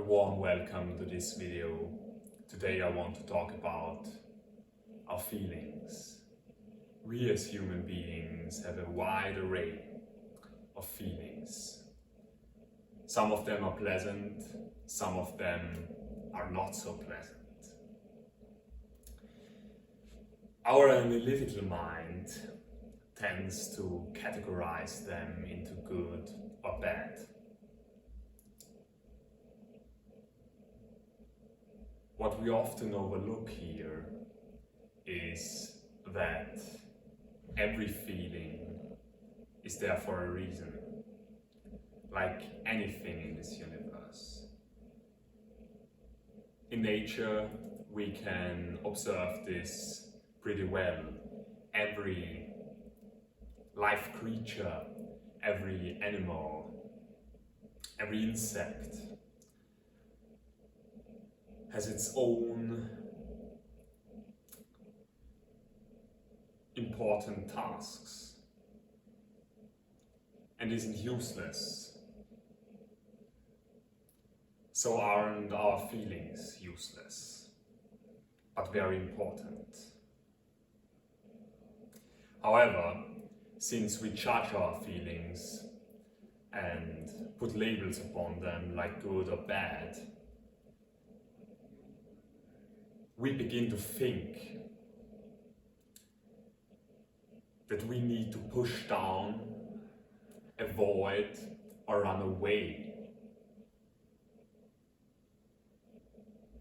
warm welcome to this video. Today I want to talk about our feelings. We as human beings have a wide array of feelings. Some of them are pleasant, some of them are not so pleasant. Our analytical mind tends to categorize them into good or bad. What we often overlook here is that every feeling is there for a reason, like anything in this universe. In nature, we can observe this pretty well. Every live creature, every animal, every insect has its own important tasks and isn't useless. So aren't our feelings useless, but very important. However, since we judge our feelings and put labels upon them like good or bad, we begin to think that we need to push down, avoid, or run away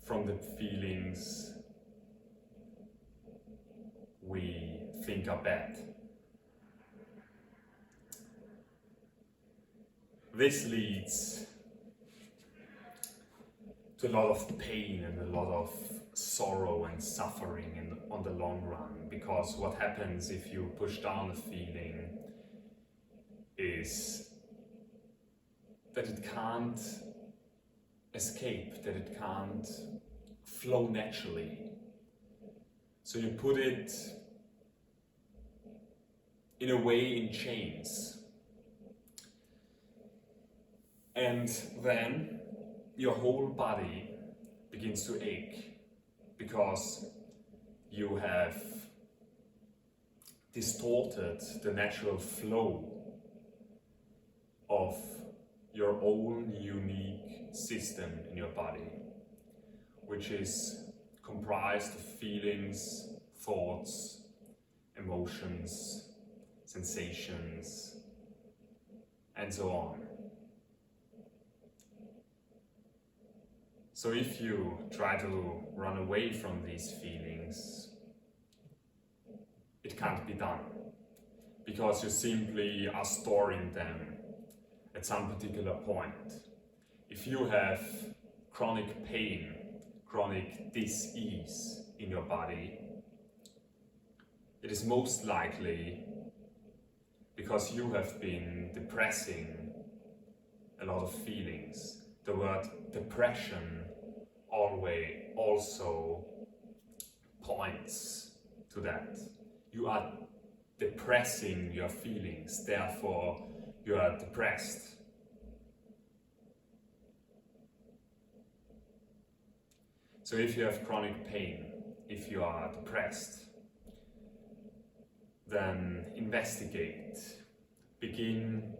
from the feelings we think are bad. This leads to a lot of pain and a lot of sorrow and suffering on the long run, because what happens if you push down a feeling is that it can't escape, that it can't flow naturally. So you put it in a way in chains, and then your whole body begins to ache because you have distorted the natural flow of your own unique system in your body, which is comprised of feelings, thoughts, emotions, sensations, and so on. So if you try to run away from these feelings, it can't be done, because you simply are storing them at some particular point. If you have chronic pain, chronic dis-ease in your body, it is most likely because you have been depressing a lot of feelings. The word depression always also points to that. You are depressing your feelings, therefore you are depressed. So if you have chronic pain, if you are depressed, then investigate, begin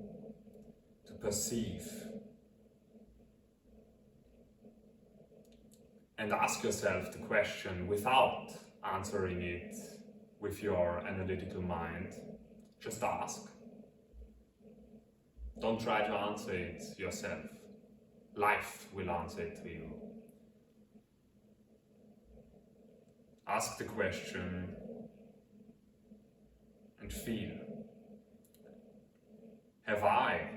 to perceive, and ask yourself the question without answering it with your analytical mind. Just ask. Don't try to answer it yourself. Life will answer it to you. Ask the question and feel. Have I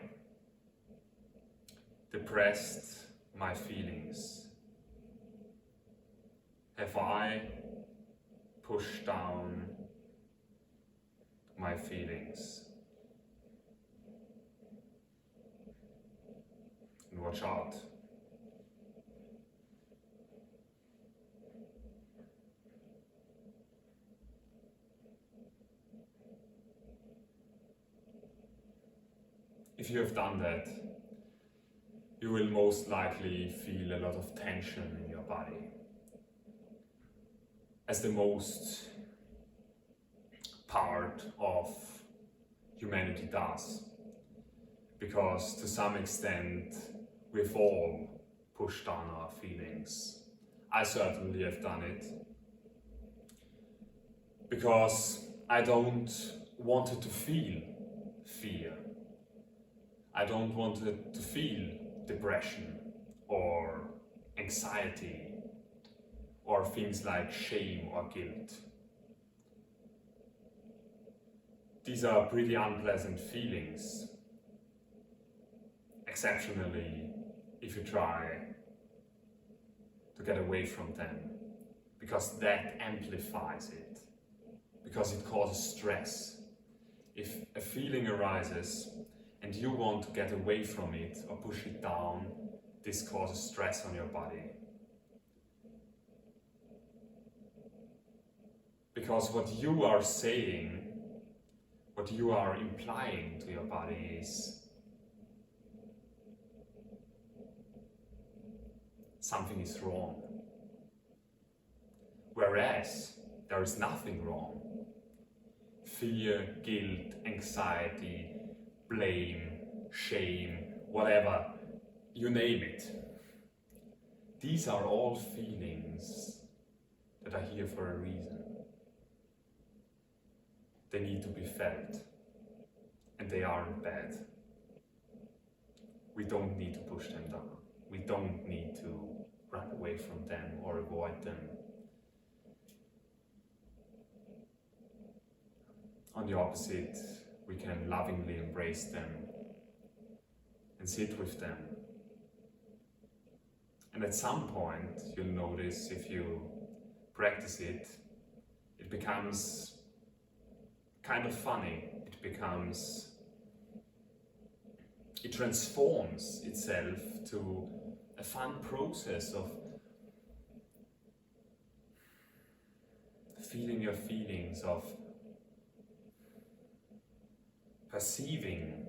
depressed my feelings? Have I pushed down my feelings? And watch out. If you have done that, you will most likely feel a lot of tension in your body, as the most part of humanity does, because to some extent we've all pushed down our feelings. I certainly have done it, because I don't want to feel fear. I don't want to feel depression or anxiety or things like shame or guilt. These are pretty unpleasant feelings, exceptionally if you try to get away from them, because that amplifies it, because it causes stress. If a feeling arises and you want to get away from it or push it down, this causes stress on your body. Because what you are saying, what you are implying to your body is something is wrong. Whereas there is nothing wrong. Fear, guilt, anxiety, blame, shame, whatever, you name it. These are all feelings that are here for a reason. They need to be felt, and they aren't bad. We don't need to push them down. We don't need to run away from them or avoid them. On the opposite, we can lovingly embrace them and sit with them. And at some point, you'll notice, if you practice it, it becomes kind of funny. It transforms itself to a fun process of feeling your feelings, of perceiving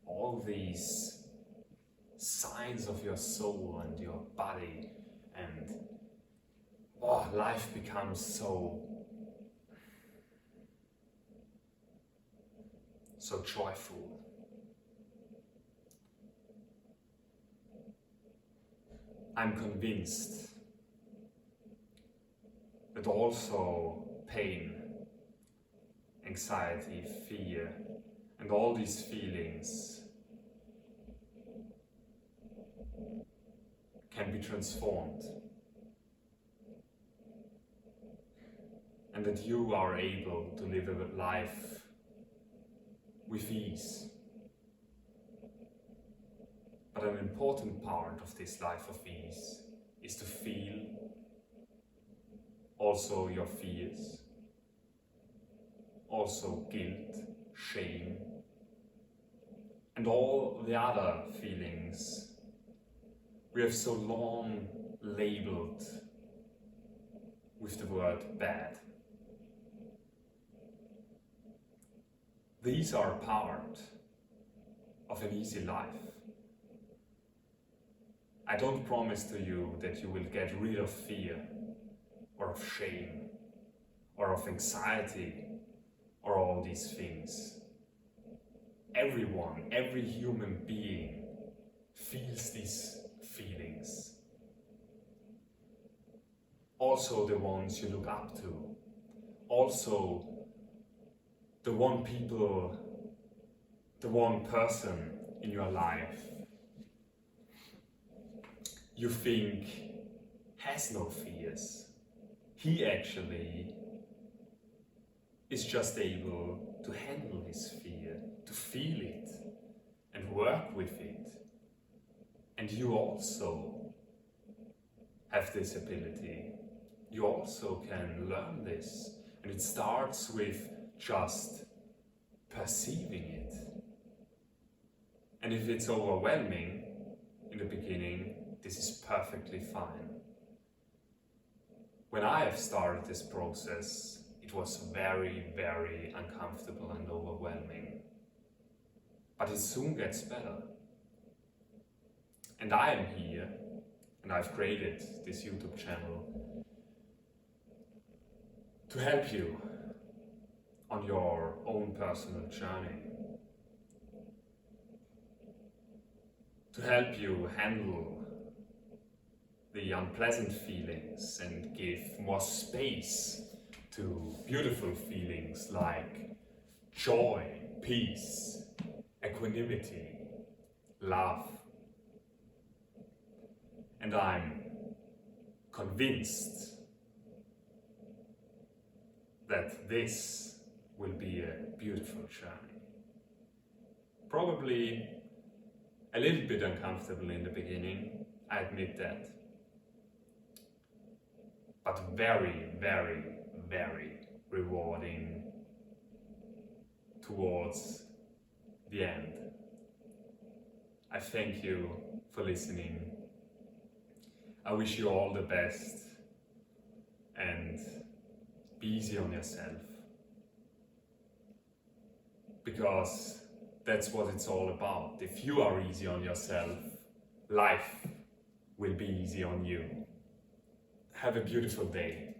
all these signs of your soul and your body, and life becomes so joyful. I'm convinced that also pain, anxiety, fear, and all these feelings can be transformed, and that you are able to live a life with ease. But an important part of this life of ease is to feel also your fears, also guilt, shame, and all the other feelings we have so long labeled with the word bad. These are part of an easy life. I don't promise to you that you will get rid of fear, or of shame, or of anxiety, or all these things. Everyone, every human being feels these feelings. Also the ones you look up to. Also the one person in your life you think has no fears. He actually is just able to handle his fear, to feel it and work with it. And you also have this ability. You also can learn this. And it starts with just perceiving it. And if it's overwhelming in the beginning, this is perfectly fine. When I have started this process, it was very, very uncomfortable and overwhelming. But it soon gets better. And I am here, and I've created this YouTube channel to help you on your own personal journey, to help you handle the unpleasant feelings and give more space to beautiful feelings like joy, peace, equanimity, love. And I'm convinced that this will be a beautiful journey. Probably a little bit uncomfortable in the beginning, I admit that. But very, very, very rewarding towards the end. I thank you for listening. I wish you all the best and be easy on yourself, because that's what it's all about. If you are easy on yourself, life will be easy on you. Have a beautiful day.